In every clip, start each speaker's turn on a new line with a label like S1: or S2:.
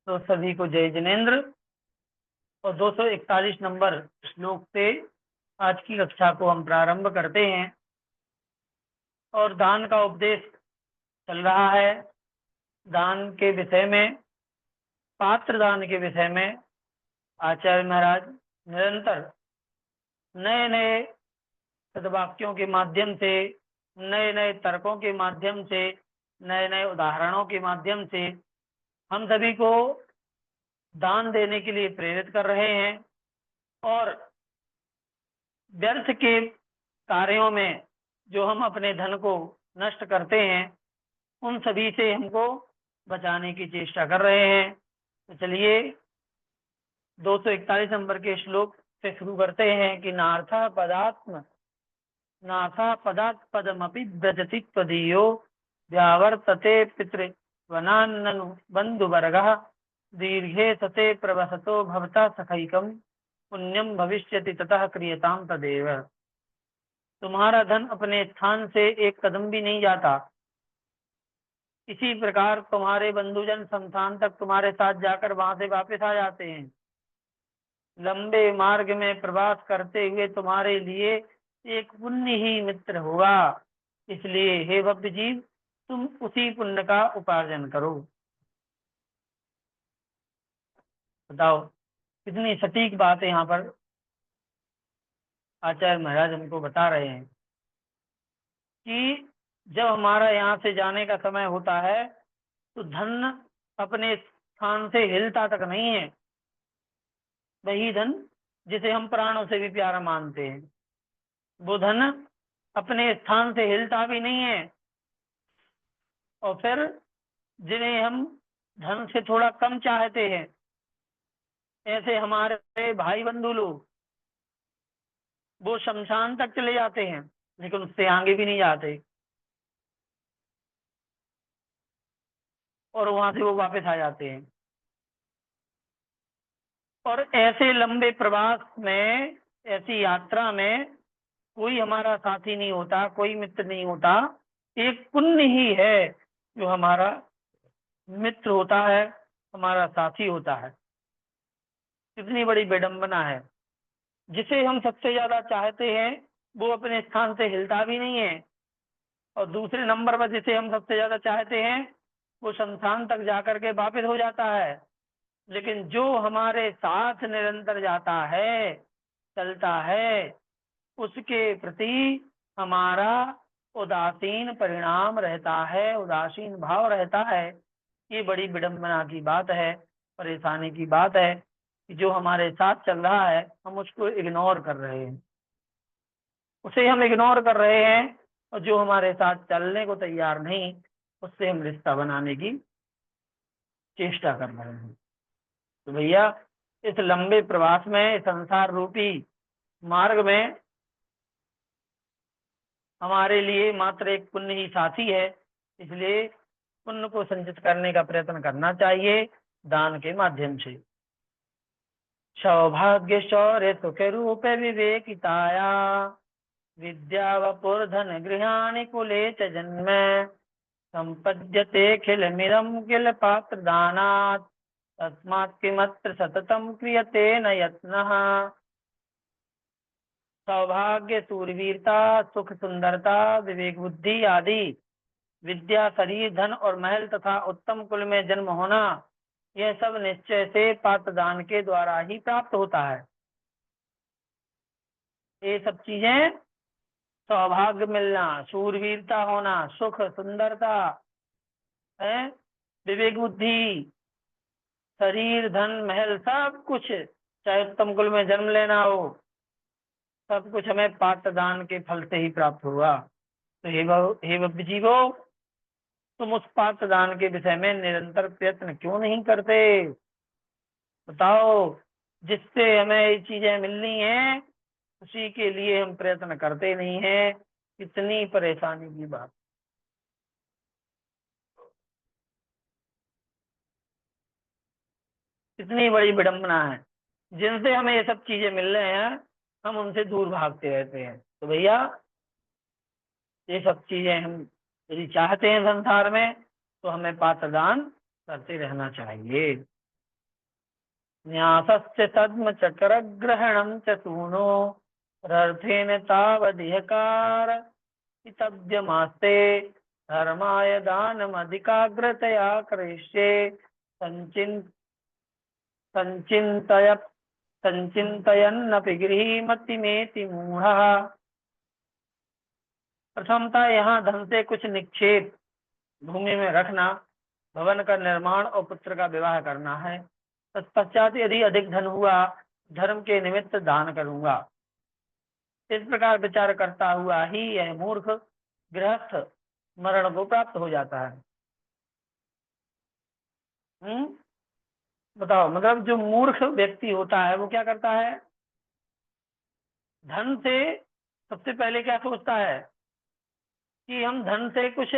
S1: तो सभी को जय जिनेन्द्र। और 241 नंबर श्लोक से आज की कक्षा को हम प्रारंभ करते हैं। और दान का उपदेश चल रहा है। दान के विषय में, पात्र दान के विषय में आचार्य महाराज निरंतर नए नए सद्वाक्यों के माध्यम से, नए नए तर्कों के माध्यम से, नए नए उदाहरणों के माध्यम से हम सभी को दान देने के लिए प्रेरित कर रहे हैं। और व्यर्थ के कार्यों में जो हम अपने धन को नष्ट करते हैं, उन सभी से हमको बचाने की चेष्टा कर रहे हैं। तो चलिए 241 नंबर के श्लोक से शुरू करते हैं कि नाथा पदात् पदमपि व्रजति त्वदीयो व्यावर्तते पितृवनान्ननु बन्धुवर्गः दीर्घे सते प्रवसतो भवता सखैकम पुण्यम भविष्यति ततः क्रियताम तदेव। तुम्हारा धन अपने स्थान से एक कदम भी नहीं जाता। इसी प्रकार तुम्हारे बंधुजन शमशान तक तुम्हारे साथ जाकर वहां से वापस आ जाते हैं। लंबे मार्ग में प्रवास करते हुए तुम्हारे लिए एक पुण्य ही मित्र होगा। इसलिए हे भव्य जीव, तुम उसी पुण्य का उपार्जन करो। बताओ कितनी सटीक बात है यहाँ पर आचार्य महाराज हमको बता रहे हैं कि जब हमारा यहाँ से जाने का समय होता है तो धन अपने स्थान से हिलता तक नहीं है। वही धन जिसे हम प्राणों से भी प्यारा मानते हैं, वो धन अपने स्थान से हिलता भी नहीं है। और फिर जिन्हें हम धन से थोड़ा कम चाहते हैं, ऐसे हमारे भाई बंधु लोग, वो शमशान तक चले जाते हैं लेकिन उससे आगे भी नहीं जाते, और वहां से वो वापस आ जाते हैं। और ऐसे लंबे प्रवास में, ऐसी यात्रा में कोई हमारा साथी नहीं होता, कोई मित्र नहीं होता। एक पुण्य ही है जो हमारा मित्र होता है, हमारा साथी होता है। कितनी बड़ी विडंबना है। जिसे हम सबसे ज्यादा चाहते हैं वो अपने स्थान से हिलता भी नहीं है, और दूसरे नंबर पर जिसे हम सबसे ज्यादा चाहते हैं वो शमशान तक जाकर के वापस हो जाता है। लेकिन जो हमारे साथ निरंतर जाता है, चलता है, उसके प्रति हमारा उदासीन परिणाम रहता है, उदासीन भाव रहता है। ये बड़ी विडंबना की बात है, परेशानी की बात है कि जो हमारे साथ चल रहा है हम उसको इग्नोर कर रहे हैं, उसे हम इग्नोर कर रहे हैं। और जो हमारे साथ चलने को तैयार नहीं, उससे हम रिश्ता बनाने की चेष्टा कर रहे हैं। तो भैया इस लंबे प्रवास में, संसार रूपी मार्ग में हमारे लिए मात्र एक पुण्य ही साथी है। इसलिए पुण्य को संचित करने का प्रयत्न करना चाहिए दान के माध्यम से। सौभाग्य शौर्य सुख रूप विवेकिताया विद्या वपुर धन गृहाणि कुले च जन्म संपद्यते खिल मिरम किल पात्र दानात् तस्मात् किमत्र सततम क्रियते न यत्नः। सौभाग्य, सूरवीरता, सुख, सुंदरता, विवेक बुद्धि आदि, विद्या, शरीर, धन और महल तथा उत्तम कुल में जन्म होना, यह सब निश्चय से पात्र दान के द्वारा ही प्राप्त होता है। ये सब चीजें, सौभाग्य मिलना, सूरवीरता होना, सुख, सुंदरता है, विवेक बुद्धि, शरीर, धन, महल, सब कुछ, चाहे उत्तम कुल में जन्म लेना हो, सब कुछ हमें पात्र दान के फल से ही प्राप्त होगा। तो हे भव्य जीवो, तुम उस पात्र दान के विषय में निरंतर प्रयत्न क्यों नहीं करते? बताओ, जिससे हमें ये चीजें मिलनी है उसी के लिए हम प्रयत्न करते नहीं हैं। कितनी परेशानी की बात, कितनी बड़ी विडंबना है। जिनसे हमें ये सब चीजें मिल रहे हैं, हम उनसे दूर भागते रहते हैं। तो भैया ये सब चीजें हम यदि चाहते हैं संसार में, तो हमें पात्र दान करते रहना चाहिए। न्यासस्य तद्म चक्रग्रहणं च सूनो रर्थेन तावदिहकार हितव्यमास्ते धर्माय दानमधिकाग्रतया करिष्ये संचिन संचिन्तय संचिन्तयन्नपि गृहीमतिमेति मूढ़ः। प्रथमतः यहाँ धन से कुछ निक्षेप भूमि में रखना, भवन का निर्माण और पुत्र का विवाह करना है। तत्पश्चात यदि अधिक धन हुआ, धर्म के निमित्त दान करूंगा। इस प्रकार विचार करता हुआ ही यह मूर्ख गृहस्थ मरण को प्राप्त हो जाता है। बताओ, मतलब जो मूर्ख व्यक्ति होता है वो क्या करता है? धन से सबसे पहले क्या सोचता है कि हम धन से कुछ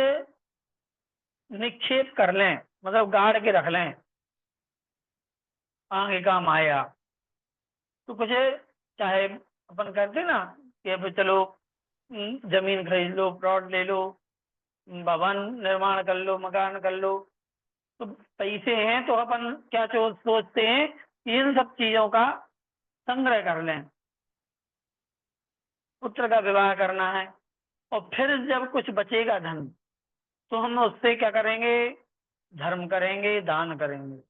S1: निक्षेप कर लें, मतलब गाड़ के रख लें, आगे काम आएगा। तो कुछ चाहे अपन करते ना कि अब चलो जमीन खरीद लो, प्लॉट ले लो, भवन निर्माण कर लो, मकान कर लो। तो पैसे हैं तो अपन क्या सोचते हैं कि इन सब चीजों का संग्रह कर लें, पुत्र का विवाह करना है, और फिर जब कुछ बचेगा धन तो हम उससे क्या करेंगे? धर्म करेंगे, दान करेंगे।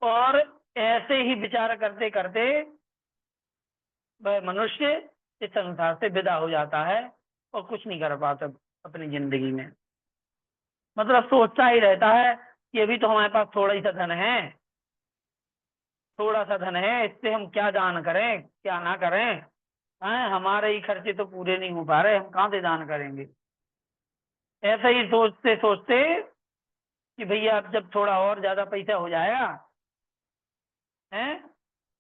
S1: और ऐसे ही विचार करते करते वह मनुष्य इस संसार से विदा हो जाता है और कुछ नहीं कर पाता अपनी जिंदगी में। मतलब सोचता ही रहता है कि अभी तो हमारे पास थोड़ा ही सा धन है, थोड़ा सा धन है, इससे हम क्या दान करें, क्या ना करें। हमारे ही खर्चे तो पूरे नहीं हो पा रहे, हम कहाँ से दान करेंगे। ऐसे ही सोचते सोचते कि भैया अब जब थोड़ा और ज्यादा पैसा हो जाएगा हैं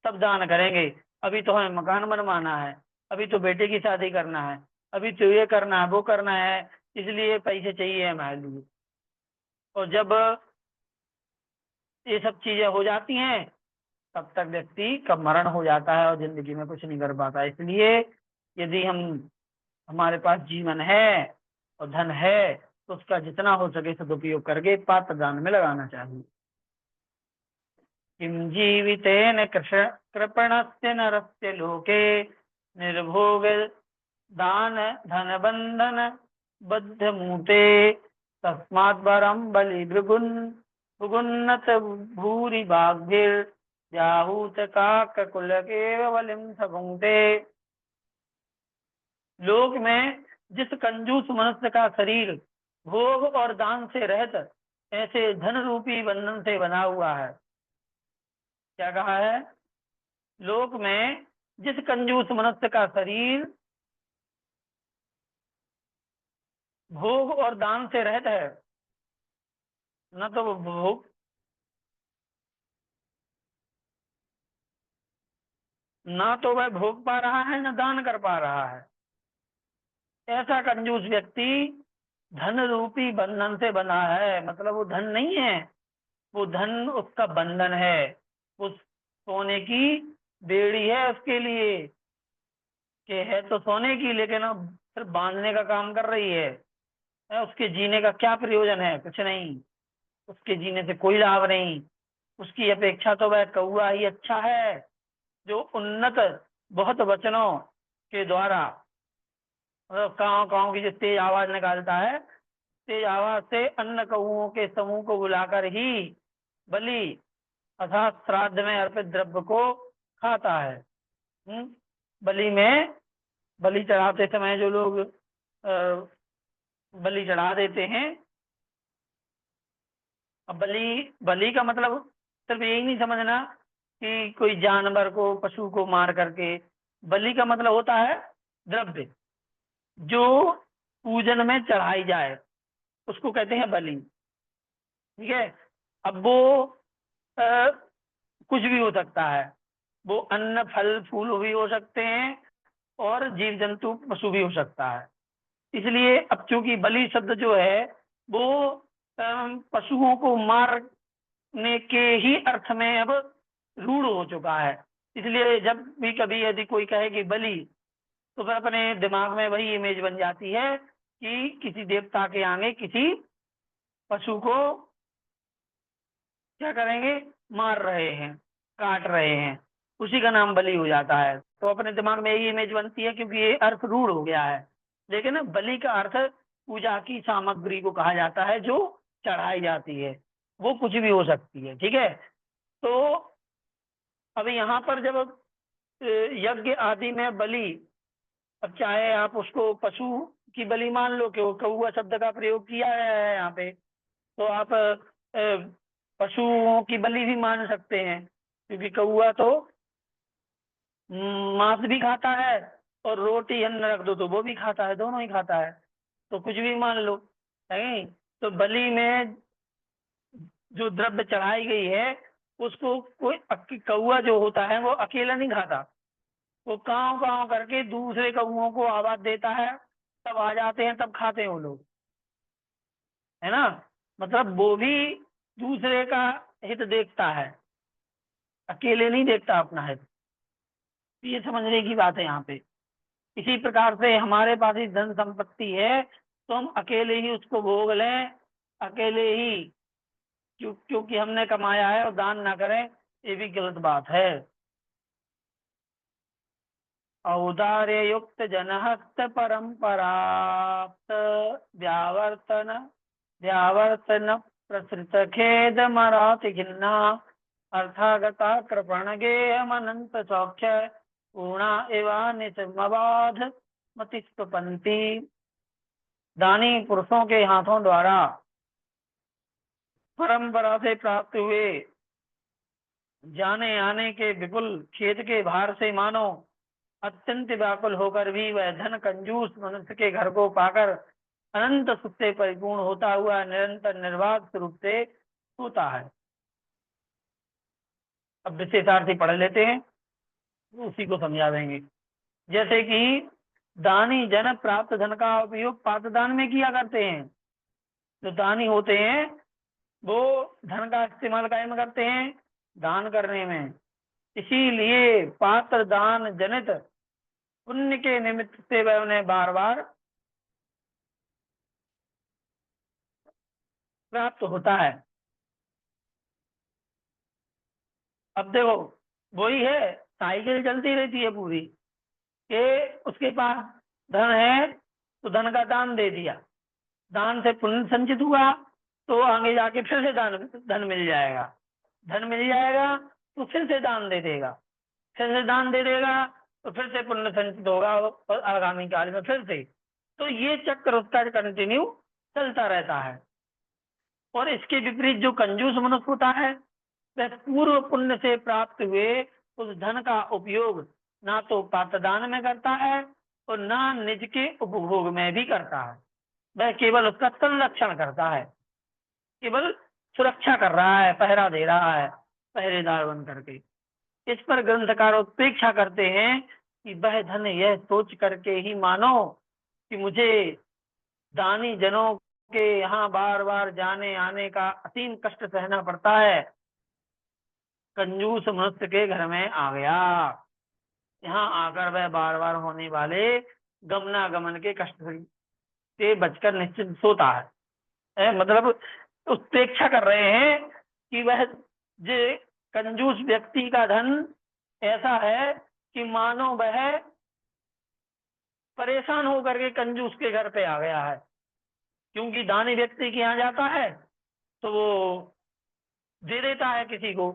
S1: तब दान करेंगे। अभी तो हमें मकान बनवाना है, अभी तो बेटे की शादी करना है, अभी तो ये करना है, वो करना है, इसलिए पैसे चाहिए हमारे लिए। और जब ये सब चीजें हो जाती हैं तब तक व्यक्ति का मरण हो जाता है और जिंदगी में कुछ नहीं कर पाता। इसलिए यदि हमारे पास जीवन है और धन है तो उसका जितना हो सके सदुपयोग करके पात्र दान में लगाना चाहिए। किम जीवितेन कृपणस्य नरस्य लोके निर्भोग दान धन बंधन बद्ध मूते तस्मात् वरम बलि भृगुन्नत भूरि बाग्भिर जाहूत काक कुल के बलिम सभुंक्ते। लोक में जिस कंजूस मनुष्य का शरीर भोग और दान से रहित ऐसे धन रूपी बंधन से बना हुआ है। क्या कहा है? लोक में जिस कंजूस मनुष्य का शरीर भोग और दान से रहित है, न तो वो भोग ना तो वह भोग पा रहा है न दान कर पा रहा है, ऐसा कंजूस व्यक्ति धन रूपी बंधन से बना है। मतलब वो धन नहीं है, वो धन उसका बंधन है, उस सोने की बेड़ी है उसके लिए, कि है तो सोने की लेकिन अब सिर्फ बांधने का काम कर रही है। उसके जीने का क्या प्रयोजन है? कुछ नहीं, उसके जीने से कोई लाभ नहीं। उसकी अपेक्षा तो वह कौआ ही अच्छा है जो उन्नत बहुत वचनों के द्वारा मतलब काव काव की जो तेज आवाज निकालता है, तेज आवाज से अन्य कौओं के समूह को बुलाकर ही बलि अर्थात श्राद्ध में अर्पित द्रव्य को खाता है। बलि में बलि चढ़ाते समय जो लोग बलि चढ़ा देते हैं। अब बलि बलि का मतलब सिर्फ यही नहीं समझना कि कोई जानवर को पशु को मार करके। बलि का मतलब होता है द्रव्य जो पूजन में चढ़ाई जाए उसको कहते हैं बलि। ठीक है। अब वो कुछ भी हो सकता है, वो अन्न फल फूल भी हो सकते हैं और जीव जंतु पशु भी हो सकता है। इसलिए अब चूंकि बलि शब्द जो है वो पशुओं को मारने के ही अर्थ में अब रूढ़ हो चुका है। इसलिए जब भी कभी यदि कोई कहे कि बलि, तो फिर अपने दिमाग में वही इमेज बन जाती है कि किसी देवता के आगे किसी पशु को क्या करेंगे, मार रहे हैं, काट रहे हैं, उसी का नाम बलि हो जाता है। तो अपने दिमाग में यही इमेज बनती है, क्योंकि ये अर्थ रूढ़ हो गया है। लेकिन ना, बलि का अर्थ पूजा की सामग्री को कहा जाता है जो चढ़ाई जाती है, वो कुछ भी हो सकती है। ठीक है। तो अब यहाँ पर जब यज्ञ आदि में बलि, अब चाहे आप उसको पशु की बलि मान लो, कि वो कौआ शब्द का प्रयोग किया है यहाँ पे, तो आप पशुओं की बलि भी मान सकते हैं, क्योंकि कौआ तो मांस भी खाता है, और रोटी अन्न रख दो तो वो भी खाता है, दोनों ही खाता है। तो कुछ भी मान लो, नहीं। तो बलि में जो द्रव्य चढ़ाई गई है, उसको कोई कौआ जो होता है वो अकेला नहीं खाता, वो काव काव करके दूसरे कौओं को आवाज देता है, तब आ जाते हैं, तब खाते हैं वो लोग, है ना। मतलब वो भी दूसरे का हित देखता है, अकेले नहीं देखता अपना हित। ये समझने की बात है यहाँ पे। इसी प्रकार से हमारे पास ही धन संपत्ति है, तो हम अकेले ही उसको भोग लें, अकेले ही, क्योंकि हमने कमाया है, और दान ना करें, ये भी गलत बात है। औदार्य युक्त जनहस्त परंपराप्त व्यावर्तन व्यावर्तन प्रसृत खेद मराति घिन्ना अर्थागता कृपण गेयम अनंत सौख्य पूर्णा एवा निसमबाध मतिस्पंती। दानी पुरुषों के हाथों द्वारा परंपरा से प्राप्त हुए जाने आने के विपुल खेत के भार से मानो अत्यंत व्याकुल होकर भी वह धन कंजूस मनुष्य के घर को पाकर अनंत सुख से परिपूर्ण होता हुआ निरंतर निर्बाध रूप से होता है। अब विशेषार्थी पढ़ लेते हैं, उसी को समझा देंगे। जैसे कि दानी जन प्राप्त धन का उपयोग पात्रदान में किया करते हैं। जो दानी होते हैं वो धन का इस्तेमाल काय में करते हैं, दान करने में। इसीलिए पात्र दान जनित पुण्य के निमित्त से वह उन्हें बार बार प्राप्त होता है। अब देखो, वही है, साइकिल चलती रहती है पूरी, कि उसके पास धन है तो धन का दान दे दिया, दान से पुण्य संचित हुआ, तो आगे जाके फिर से धन मिल जाएगा, धन मिल जाएगा तो फिर से दान दे देगा, फिर से दान दे देगा तो फिर से पुण्य संचित होगा, और आगामी काल में फिर से। तो ये चक्र उसका कंटिन्यू चलता रहता है। और इसके विपरीत जो कंजूस मनुष्य होता है, वह पूर्व पुण्य से प्राप्त हुए उस धन का उपयोग ना तो पात्रदान में करता है, और ना निज के उपभोग में भी करता है। वह केवल उसका संरक्षण करता है, केवल सुरक्षा कर रहा है, पहरा दे रहा है, पहरेदार बन करके। इस पर ग्रंथकार उत्प्रेक्षा करते हैं कि वह धन यह सोच करके ही मानो कि मुझे दानी जनों के यहाँ बार बार जाने आने का असीम कष्ट सहना पड़ता है, कंजूस मनुष्य के घर में आ गया, यहाँ आकर वह बार बार होने वाले गमनागमन के कष्ट से बचकर निश्चिंत सोता है। मतलब उत्प्रेक्षा कर रहे हैं कि वह जो कंजूस व्यक्ति का धन ऐसा है कि मानो वह परेशान होकर के कंजूस के घर पे आ गया है। क्योंकि दानी व्यक्ति के यहाँ जाता है तो वो दे देता है किसी को,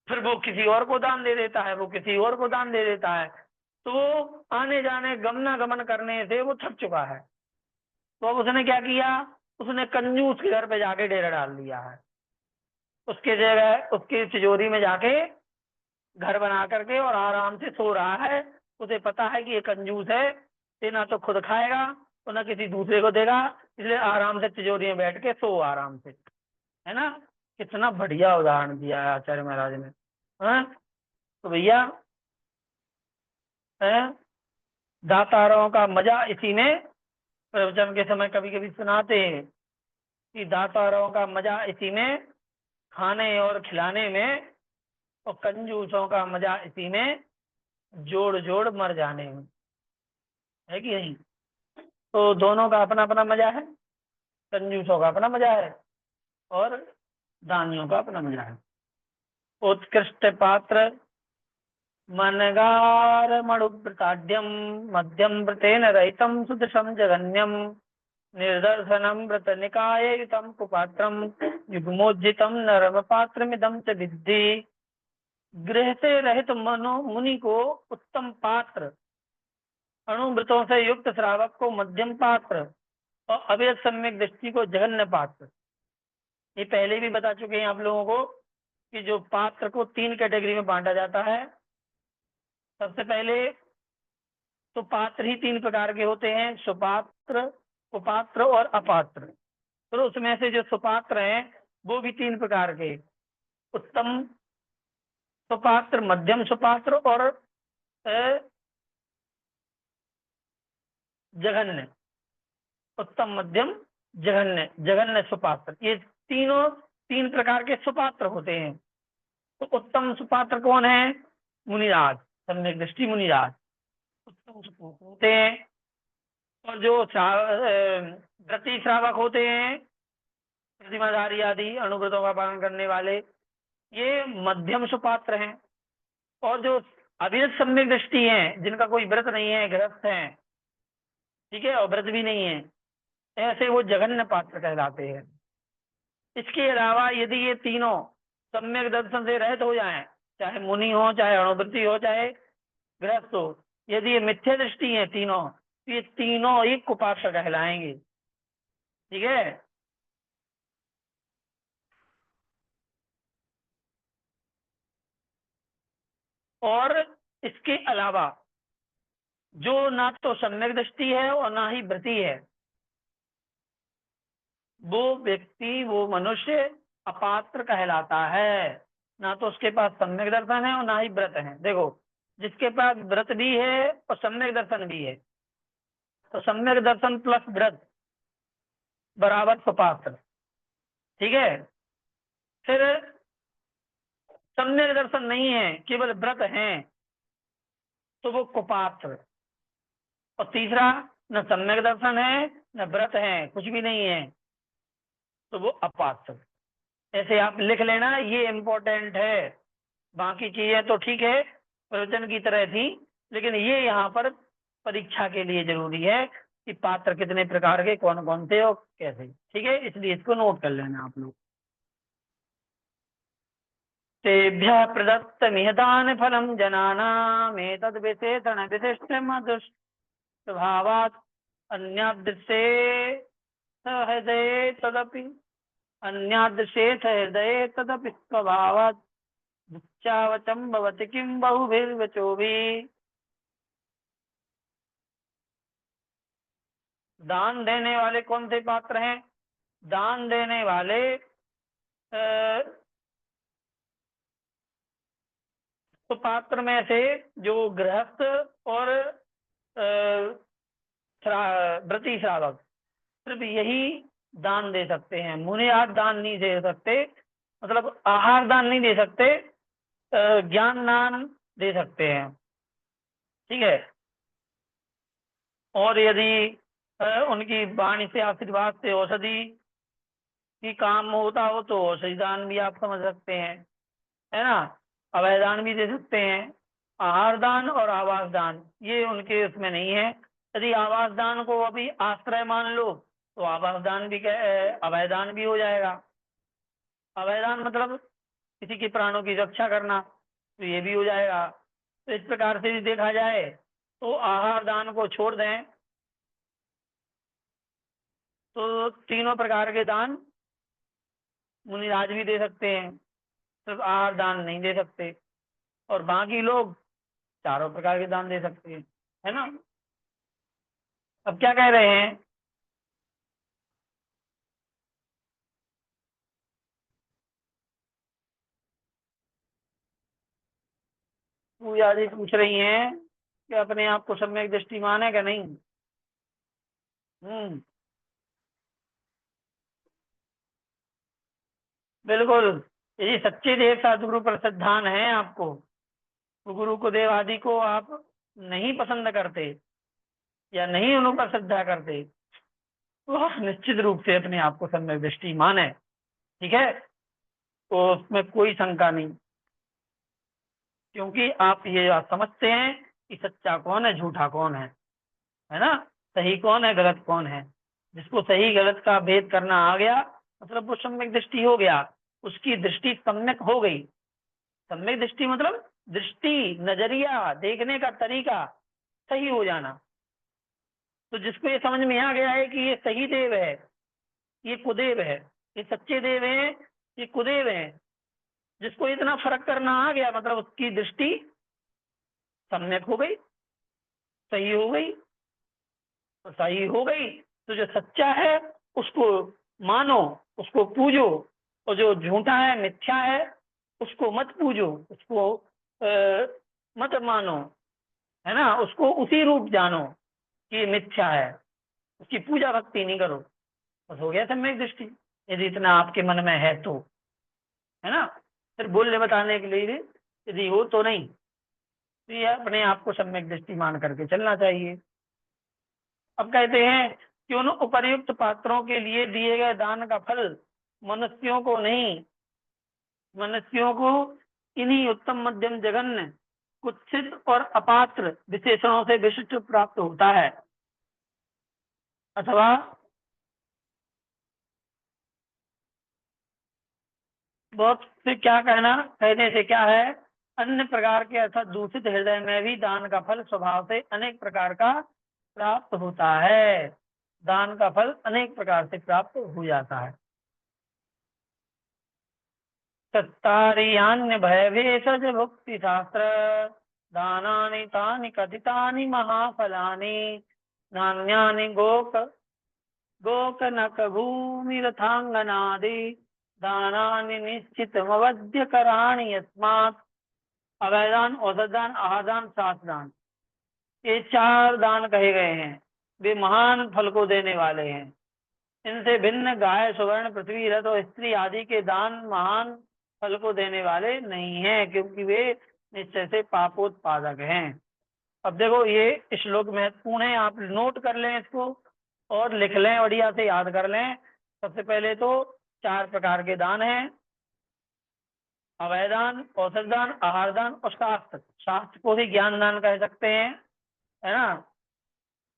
S1: फिर वो किसी और को दान दे देता है, वो किसी और को दान दे देता है, तो वो आने जाने गमनागमन करने से वो थक चुका है। तो अब उसने क्या किया, उसने कंजूस के घर पे जाके डेरा डाल दिया है, उसके जगह उसकी तिजोरी में जाके घर बना करके और आराम से सो रहा है। उसे पता है कि ये कंजूस है, ये ना तो खुद खाएगा और ना किसी दूसरे को देगा, इसलिए आराम से तिजोरी में बैठ के सो आराम से, है ना। कितना बढ़िया उदाहरण दिया है आचार्य महाराज ने। हाँ? तो भैया, दातारों का मजा इसी में, प्रवचन के समय कभी कभी सुनाते हैं कि दातारों का मजा इसी में, खाने और खिलाने में, और कंजूसों का मजा इसी में, जोड़ जोड़ मर जाने में, है कि नहीं। तो दोनों का अपना अपना मजा है, कंजूसों का अपना मजा है, और दानियों का अपना मजा है। उत्कृष्ट पात्र मनगार मणुव्रताढ्यम मध्यम व्रतेन रहितम सुदृशम जगन्यम निर्दर्शनम व्रत निकाय युतम कुपात्रम युग्मोज्जितम नरम पात्रमिदं च विद्धि। गृह से रहित मनो मुनि को उत्तम पात्र, अणुव्रतों से युक्त श्रावक को मध्यम पात्र और अवेद सम्यक दृष्टि को जघन्य पात्र। ये पहले भी बता चुके हैं आप लोगों को कि जो पात्र को 3 कैटेगरी में बांटा जाता है। सबसे पहले तो पात्र ही 3 प्रकार के होते हैं, सुपात्र, कुपात्र और अपात्र। तो उसमें से जो सुपात्र हैं वो भी 3 प्रकार के, उत्तम सुपात्र, मध्यम सुपात्र और जघन्य। उत्तम, मध्यम, जघन्य, जघन्य सुपात्र, ये तीनों 3 प्रकार के सुपात्र होते हैं। तो उत्तम सुपात्र कौन है? मुनिराज, सम्यक दृष्टि मुनिराज उत्तम सुपात्र होते हैं। और जो व्रती श्रावक होते हैं, प्रतिमाधारी आदि अणुव्रतों का पालन करने वाले, ये मध्यम सुपात्र हैं। और जो अविरत सम्यक दृष्टि हैं, जिनका कोई व्रत नहीं है, गृहस्थ हैं, ठीक है, और व्रत भी नहीं है, ऐसे वो जघन्य पात्र कहलाते हैं। इसके अलावा यदि ये तीनों सम्यक दर्शन से रहित हो जाएं, चाहे मुनि हो, चाहे अणुव्रती हो, चाहे गृहस्थ हो, यदि ये मिथ्या दृष्टि है तीनों, तो ये तीनों ही कुपात्र कहलाएंगे। ठीक है। और इसके अलावा जो ना तो सम्यक दृष्टि है और ना ही व्रती है, वो व्यक्ति, वो मनुष्य अपात्र कहलाता है। ना तो उसके पास सम्यक दर्शन है और ना ही व्रत है। देखो, जिसके पास व्रत भी है और सम्यक दर्शन भी है, तो सम्यक दर्शन प्लस व्रत बराबर सुपात्र। ठीक है। फिर सम्यक दर्शन नहीं है, केवल व्रत है, तो वो कुपात्र। और तीसरा, न सम्यक दर्शन है न व्रत है, कुछ भी नहीं है, तो वो अपात्र। ऐसे आप लिख लेना, ये इम्पोर्टेंट है। बाकी चीजें तो ठीक है, प्रवचन की तरह थी, लेकिन ये यहाँ पर परीक्षा के लिए जरूरी है कि पात्र कितने प्रकार के, कौन कौन से और कैसे। ठीक है, इसलिए इसको नोट कर लेना आप लोग। तेभ्य प्रदत्त मिहदान फलम जनानामेतद् विशेषण विशिष्ट मधुस्वभावात् अन्यादृशे हृदये तदपि अन्यादृशे हृदये तदपि स्वभावात् चावचम भवति किम बहुभिर्वचोभिः। दान देने वाले कौन से पात्र हैं? दान देने वाले तो पात्र में से जो गृहस्थ और व्रती श्रावक सिर्फ यही दान दे सकते हैं। मुनियाद दान नहीं दे सकते, मतलब आहार दान नहीं दे सकते, ज्ञान दान दे सकते हैं। ठीक है। और यदि उनकी वाणी से, आशीर्वाद से औषधि की काम होता हो तो औषधि दान भी आप समझ सकते हैं, है ना। अभय दान भी दे सकते हैं। आहार दान और आवास दान ये उनके उसमें नहीं है। यदि आवास दान को अभी आश्रय मान लो तो आवास दान भी अभय दान भी हो जाएगा। अभय दान मतलब किसी के प्राणों की रक्षा करना, तो ये भी हो जाएगा। तो इस प्रकार से भी देखा जाए तो आहार दान को छोड़ दें तो तीनों प्रकार के दान मुनिराज भी दे सकते हैं, सिर्फ आहार दान नहीं दे सकते। और बाकी लोग चारों प्रकार के दान दे सकते हैं, है ना। अब क्या कह रहे हैं? पूजा जी पूछ रही हैं कि अपने आप को सम्यक दृष्टिमान है क्या नहीं। हम्म, बिल्कुल। यदि सच्चे देव सदगुरु पर श्रद्धान है आपको, तो गुरु को, देव आदि को आप नहीं पसंद करते या नहीं उन पर श्रद्धा करते, तो आप निश्चित रूप से अपने आप को सम्यक दृष्टि माने। ठीक है। तो उसमें कोई शंका नहीं, क्योंकि आप ये बात समझते हैं कि सच्चा कौन है, झूठा कौन है ना, सही कौन है, गलत कौन है। जिसको सही गलत का भेद करना आ गया, मतलब वो सम्यक दृष्टि हो गया, उसकी दृष्टि सम्यक हो गई। सम्यक दृष्टि मतलब दृष्टि, नजरिया, देखने का तरीका सही हो जाना। तो जिसको ये समझ में आ गया है कि ये सही देव है, ये कुदेव है, ये सच्चे देव है, ये कुदेव है, जिसको इतना फर्क करना आ गया, मतलब उसकी दृष्टि सम्यक हो गई, सही हो गई। तो सही हो गई तो जो सच्चा है उसको मानो, उसको पूजो, और जो झूठा है, मिथ्या है, उसको मत पूजो, उसको मत मानो, है ना, उसको उसी रूप जानो कि ये मिथ्या है, उसकी पूजा भक्ति नहीं करो। बस हो गया सम्यक दृष्टि, यदि इतना आपके मन में है तो, है ना। फिर बोलने बताने के लिए यदि हो तो नहीं, तो ये अपने आप को सम्यक दृष्टि मान करके चलना चाहिए। अब कहते हैं कि उन उपर्युक्त पात्रों के लिए दिए गए दान का फल मनुष्यों को नहीं, मनुष्यों को इन्हीं उत्तम मध्यम जघन्य कुत्सित और अपात्र विशेषणों से विशिष्ट प्राप्त होता है। अथवा बहुत से क्या कहना, कहने से क्या है, अन्य प्रकार के अर्थात दूषित हृदय में भी दान का फल स्वभाव से अनेक प्रकार का प्राप्त होता है। दान का फल अनेक प्रकार से प्राप्त हो जाता है। तत्तारियान्य भय भेषज भुक्ति शास्त्र दानानि तानि कथितानि महाफलानि नान्यानि गोकनक भूमि रथांगनादि दानानि निश्चितमवध्य कराणि यस्मात् अभयदान, औषधदान, आहारदान, शास्त्रदान, ये चार दान कहे गए हैं, वे महान फल को देने वाले हैं। इनसे भिन्न गाय, सुवर्ण, पृथ्वी, रथ और स्त्री आदि के दान महान फल को देने वाले नहीं हैं, क्योंकि वे निश्चय से पापोत्पादक हैं। अब देखो ये श्लोक महत्वपूर्ण है, आप नोट कर लें इसको और लिख लें, बढ़िया से याद कर लें। सबसे पहले तो चार प्रकार के दान हैं, अभयदान, औषधदान, आहारदान और शास्त्र। शास्त्र को भी ज्ञान दान कह सकते हैं, है ना।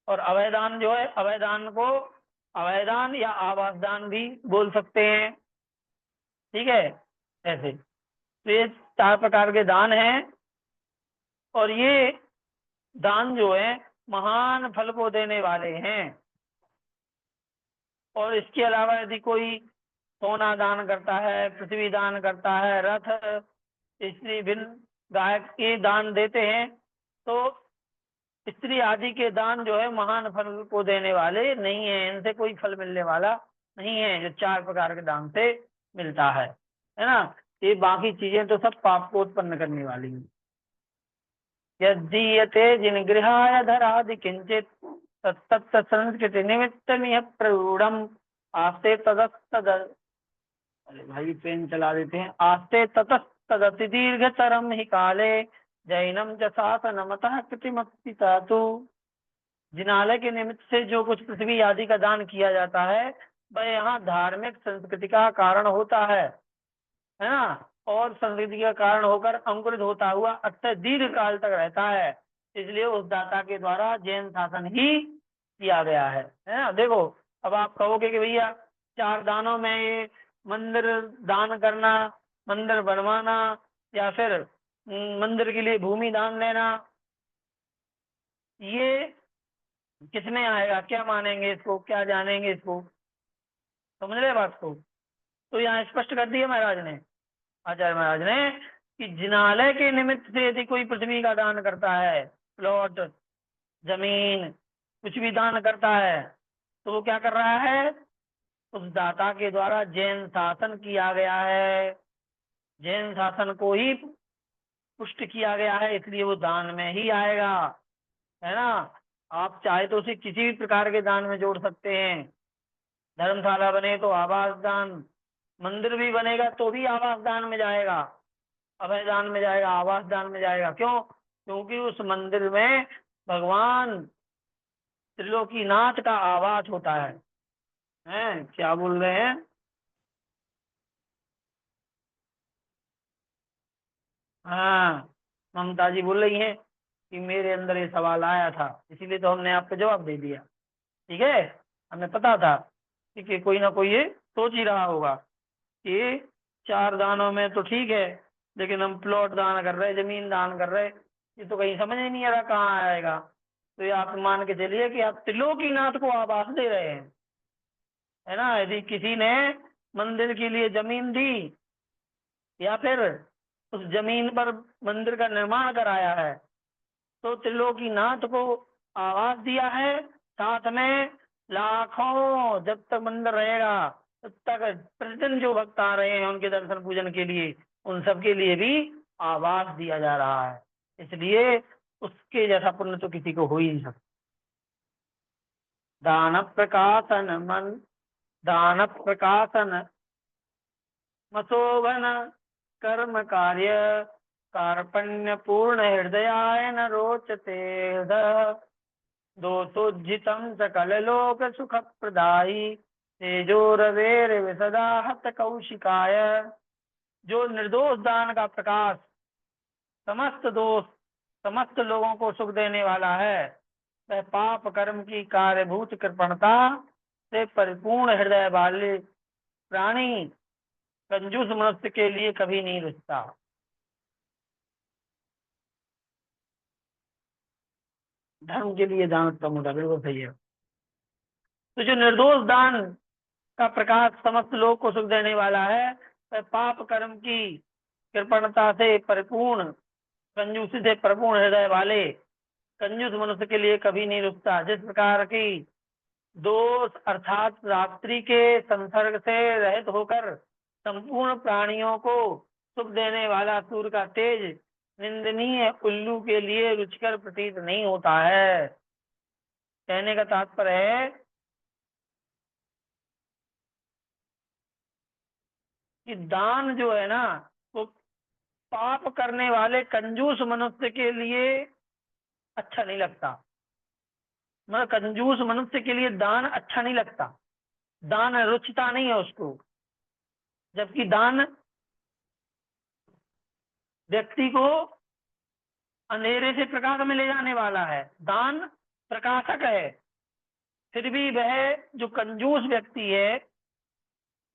S1: और अभयदान जो है, अभयदान को अभयदान या आवास दान भी बोल सकते हैं, ठीक है। ऐसे तो ये चार प्रकार के दान हैं, और ये दान जो है महान फल को देने वाले हैं। और इसके अलावा यदि कोई सोना दान करता है, पृथ्वी दान करता है, रथ, स्त्री, भिन्न गाय के दान देते हैं, तो स्त्री आदि के दान जो है महान फल को देने वाले नहीं है, इनसे कोई फल मिलने वाला नहीं है, जो चार प्रकार के दान से मिलता है ना। ये बाकी चीजें तो सब पाप को उत्पन्न करने वाली हैं। यदीयते जिन गृहाय धरादि किंचित तत्त संस्कृति निमित्तमिह प्ररूढ़म आस्ते तदस्तद, अरे भाई पेन चला देते हैं, आस्ते ततस्तदति दीर्घतरम ही काले जैनम च शासनमतः कृतिमस्ति तु। जिनालय के निमित्त से जो कुछ पृथ्वी आदि का दान किया जाता है, वह यहाँ धार्मिक संस्कृति का कारण होता है ना, और संस्कृति का कारण होकर अंकुरित होता हुआ अत्यंत दीर्घ काल तक रहता है। इसलिए उस दाता के द्वारा जैन शासन ही किया गया है ना। देखो अब आप कहोगे कि भैया चार दानों में ये मंदिर दान करना, मंदिर बनवाना, या फिर मंदिर के लिए भूमि दान देना, ये किसमें आएगा, क्या मानेंगे इसको, क्या जानेंगे इसको, समझ रहे बात को। तो यहाँ स्पष्ट कर दिया महाराज ने, आचार्य महाराज ने, कि जिनालय के निमित्त से यदि कोई पृथ्वी का दान करता है, प्लॉट, जमीन, कुछ भी दान करता है, तो वो क्या कर रहा है, उस दाता के द्वारा जैन शासन किया गया है, जैन शासन को ही पुष्ट किया गया है, इसलिए वो दान में ही आएगा, है ना। आप चाहे तो उसे किसी भी प्रकार के दान में जोड़ सकते हैं। धर्मशाला बने तो आवास दान, मंदिर भी बनेगा तो भी आवास दान में जाएगा, अभय दान में जाएगा, आवास दान में जाएगा। क्यों? क्योंकि उस मंदिर में भगवान त्रिलोकीनाथ का आवास होता है। क्या बोल रहे हैं? हाँ, ममता जी बोल रही हैं कि मेरे अंदर ये सवाल आया था, इसीलिए तो हमने आपको जवाब दे दिया। ठीक है, हमें पता था कि कोई ना कोई ये सोच ही रहा होगा कि 4 दानों में तो ठीक है, लेकिन हम प्लॉट दान कर रहे, जमीन दान कर रहे, ये तो कहीं समझ ही नहीं आ रहा कहाँ आएगा। तो ये आप मान के चलिए कि आप त्रिलोकीनाथ को आवास दे रहे हैं, है ना। यदि किसी ने मंदिर के लिए जमीन दी या फिर उस जमीन पर मंदिर का निर्माण कराया है, तो त्रिलोकीनाथ को आवास दिया है, साथ में लाखों जब तक मंदिर रहेगा तब तक प्रतिदिन जो भक्त आ रहे हैं उनके दर्शन पूजन के लिए, उन सबके लिए भी आवास दिया जा रहा है। इसलिए उसके जैसा पुण्य तो किसी को हो ही नहीं सकता। दान प्रकाशन मन, दान प्रकाशन मसोभन कर्म कार्य, कार्पण्य पूर्ण हृदयाय न रोचते हृदय, दोषोज्झितं सकल लोक सुख प्रदायी, तेजो रवेर विसदा हत कौशिकाय। जो निर्दोष दान का प्रकाश, समस्त दोष, समस्त लोगों को सुख देने वाला है, वह पाप कर्म की कार्यभूत कृपणता से परिपूर्ण हृदय वाले प्राणी कंजूस मनुष्य के लिए कभी नहीं रुचता। धर्म के लिए दान उत्तम होता, बिल्कुल सही है। तो जो निर्दोष दान का प्रकाश समस्त लोग को सुख देने वाला है, वह पाप कर्म की कृपणता से परिपूर्ण, कंजूसी से परिपूर्ण हृदय वाले कंजूस मनुष्य के लिए कभी नहीं रुकता। जिस प्रकार की दोष अर्थात रात्रि के संसर्ग से रहित होकर संपूर्ण प्राणियों को सुख देने वाला सूर्य का तेज निंदनीय उल्लू के लिए रुचिकर प्रतीत नहीं होता है। कहने का तात्पर्य है कि दान जो है ना, वो पाप करने वाले कंजूस मनुष्य के लिए अच्छा नहीं लगता। मतलब कंजूस मनुष्य के लिए दान अच्छा नहीं लगता, दान रुचता नहीं है उसको। जबकि दान व्यक्ति को अंधेरे से प्रकाश में ले जाने वाला है, दान प्रकाशक है। फिर भी वह जो कंजूस व्यक्ति है,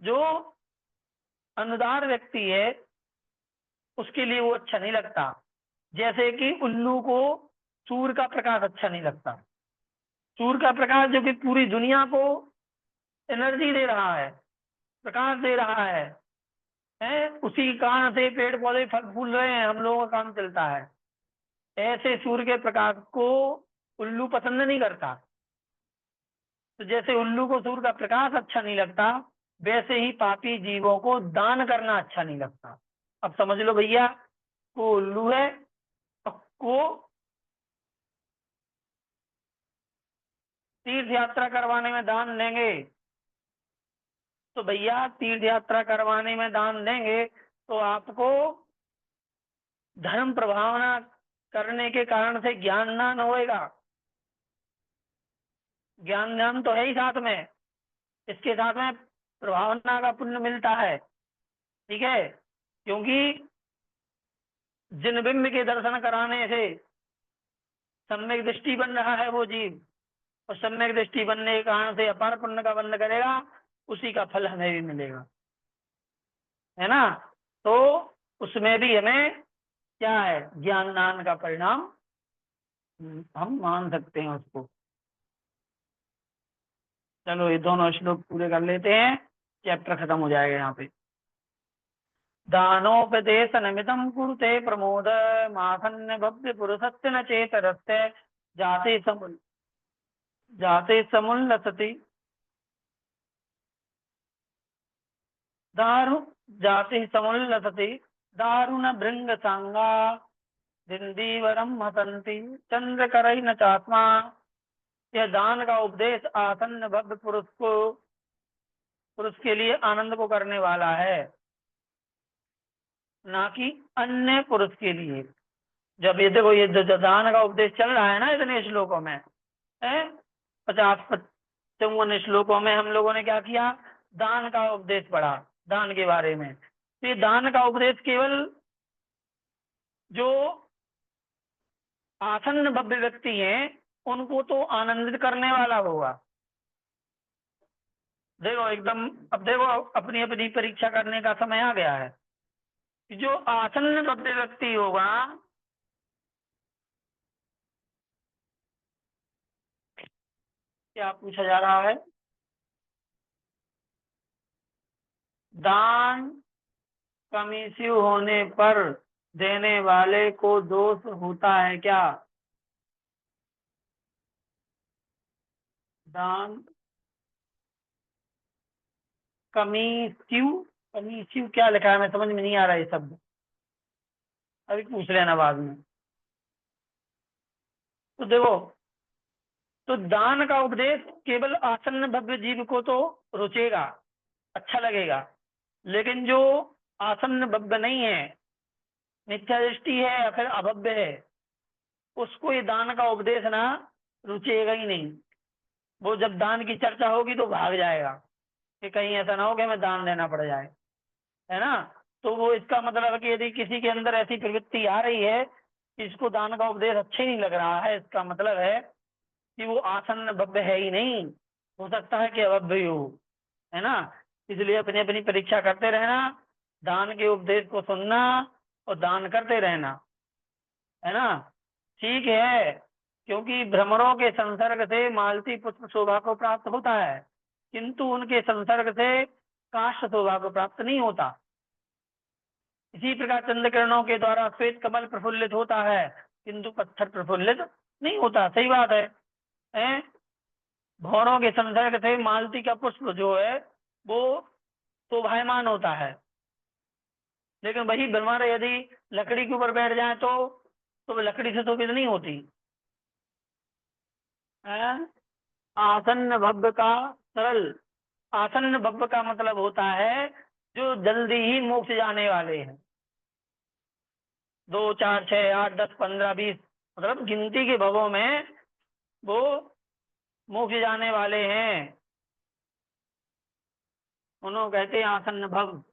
S1: जो अन्नदार व्यक्ति है, उसके लिए वो अच्छा नहीं लगता। जैसे कि उल्लू को सूर्य का प्रकाश अच्छा नहीं लगता। सूर्य का प्रकाश जो कि पूरी दुनिया को एनर्जी दे रहा है, प्रकाश दे रहा है, उसी कारण से पेड़ पौधे फल फूल रहे हैं, हम लोगों का काम चलता है। ऐसे सूर्य के प्रकाश को उल्लू पसंद नहीं करता। तो जैसे उल्लू को सूर्य का प्रकाश अच्छा नहीं लगता, वैसे ही पापी जीवों को दान करना अच्छा नहीं लगता। अब समझ लो भैया, को उल्लू है, को तीर्थ यात्रा करवाने में दान देंगे, तो भैया तीर्थ यात्रा करवाने में दान देंगे तो आपको धर्म प्रभावना करने के कारण से ज्ञान दान होएगा। ज्ञान दान तो है ही साथ में, इसके साथ में प्रभावना का पुण्य मिलता है। ठीक है, क्योंकि जिन बिंब के दर्शन कराने से सम्यक दृष्टि बन रहा है वो जीव, और सम्यक दृष्टि बनने के कारण से अपार पुण्य का बंध करेगा, उसी का फल हमें भी मिलेगा, है ना। तो उसमें भी हमें क्या है, ज्ञान दान का परिणाम हम मान सकते हैं उसको। चलो ये दोनों श्लोक पूरे कर लेते हैं, चैप्टर खत्म हो जाएगा यहाँ पे। दानोपदेश नमितम कुरुते प्रमोद, मासन्न भव्य पुरुषस्य न चेतरस्य, जाते समुल्लसति दारु, जाति समुल्लसति दारुण भृंग सांगा, दिंदीवरम हसंति चंद्र करई न चात्मा। यह दान का उपदेश आसन्न भक्त पुरुष के लिए आनंद को करने वाला है, ना कि अन्य पुरुष के लिए। जब ये देखो, ये जो दान का उपदेश चल रहा है ना इतने श्लोकों में, 50-55 श्लोकों में हम लोगों ने क्या किया, दान का उपदेश पढ़ा, दान के बारे में। तो ये दान का उपदेश केवल जो आसन्न भव्य व्यक्ति हैं उनको तो आनंदित करने वाला होगा। देखो एकदम, अब देखो अपनी अपनी परीक्षा करने का समय आ गया है कि जो आसन्न भव्य व्यक्ति होगा, क्या पूछा जा रहा है? दान कमिश्यू होने पर देने वाले को दोष होता है क्या? दान कमिश्यू, कमिश्यू क्या लिखा है मैं समझ में नहीं आ रहा है शब्द, अभी पूछ लेना बाद में। तो देखो, तो दान का उपदेश केवल आसन्न भव्य जीव को तो रुचेगा, अच्छा लगेगा, लेकिन जो आसन्न भव्य नहीं है, मिथ्या दृष्टि है या फिर अभव्य है, उसको ये दान का उपदेश ना रुचेगा ही नहीं। वो जब दान की चर्चा होगी तो भाग जाएगा कि कहीं ऐसा ना हो कि हमें दान देना पड़ जाए, है ना। तो वो इसका मतलब है कि यदि किसी के अंदर ऐसी प्रवृत्ति आ रही है कि इसको दान का उपदेश अच्छा ही नहीं लग रहा है, इसका मतलब है कि वो आसन्न भव्य है ही नहीं, हो सकता है कि अभव्य हो, है ना। इसलिए अपनी अपनी परीक्षा करते रहना, दान के उपदेश को सुनना और दान करते रहना, है ना। ठीक है, क्योंकि भ्रमरों के संसर्ग से मालती पुष्प शोभा को प्राप्त होता है, किंतु उनके संसर्ग से काष्ठ शोभा को प्राप्त नहीं होता। इसी प्रकार चंद्र किरणों के द्वारा श्वेत कमल प्रफुल्लित होता है, किंतु पत्थर प्रफुल्लित नहीं होता। सही बात है, हैं? भौरों के संसर्ग से मालती का पुष्प जो है वो शोभायमान होता है, लेकिन वही भ्रमर यदि लकड़ी के ऊपर बैठ जाए तो वो लकड़ी से शोभित नहीं होती है। आसन्न भव्य का सरल, आसन्न भव्य का मतलब होता है जो जल्दी ही मोक्ष जाने वाले हैं। 2, 4, 6, 8, 10, 15, 20, मतलब गिनती के भवों में वो मोक्ष जाने वाले हैं, उन्होंने कहते हैं आसन्न भव।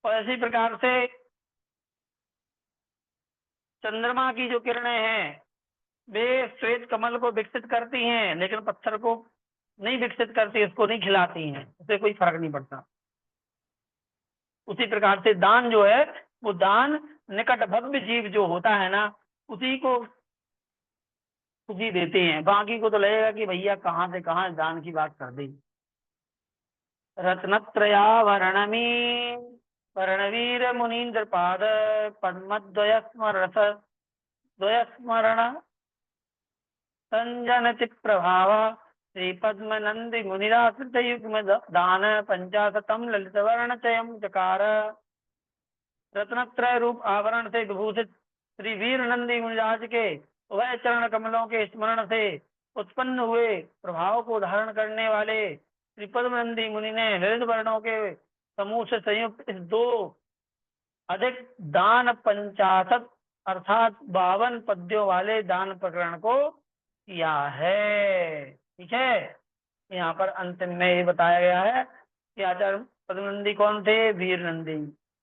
S1: और इसी प्रकार से चंद्रमा की जो किरणें हैं वे श्वेत कमल को विकसित करती हैं, लेकिन पत्थर को नहीं विकसित करती, उसको नहीं खिलाती हैं, उससे कोई फर्क नहीं पड़ता। उसी प्रकार से दान जो है वो दान निकट भव्य जीव जो होता है ना, उसी को खुशी देते हैं, बाकी को तो लगेगा कि भैया कहाँ से कहाँ दान की बात कर दी। रत्नत्रयावरणमी वर्णवीर मुनीन्द्र पाद पद्मद्वय द्वयस्मरण संजनति प्रभाव श्री पद्म नंदी मुनिराश्रित युग्म दान पंचाशतम ललित वर्ण चयम चकार। रत्नत्रय रूप आवरण से विभूषित श्री वीर नंदी मुनिराज के वह चरण कमलों के स्मरण से उत्पन्न हुए प्रभाव को धारण करने वाले श्री पद्म नंदी मुनि ने ललित वर्णों के समूह से संयुक्त इस दो अधिक दान 50 अर्थात 52 पद्यों वाले दान प्रकरण को किया है। ठीक है, यहाँ पर अंतिम में ये बताया गया है कि आचार्य पद्मनंदी कौन थे? वीर नंदी,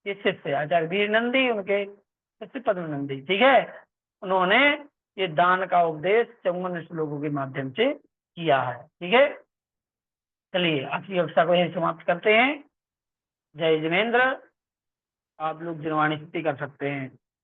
S1: ये शिष्य आचार्य वीर नंदी, उनके शिष्य पद्मनंदी। ठीक है, उन्होंने ये दान का उपदेश 54 श्लोकों के माध्यम से किया है। ठीक है, चलिए आज की कक्षा को यही समाप्त करते हैं। जय जिनेन्द्र। आप लोग जिनवाणी स्तुति कर सकते हैं।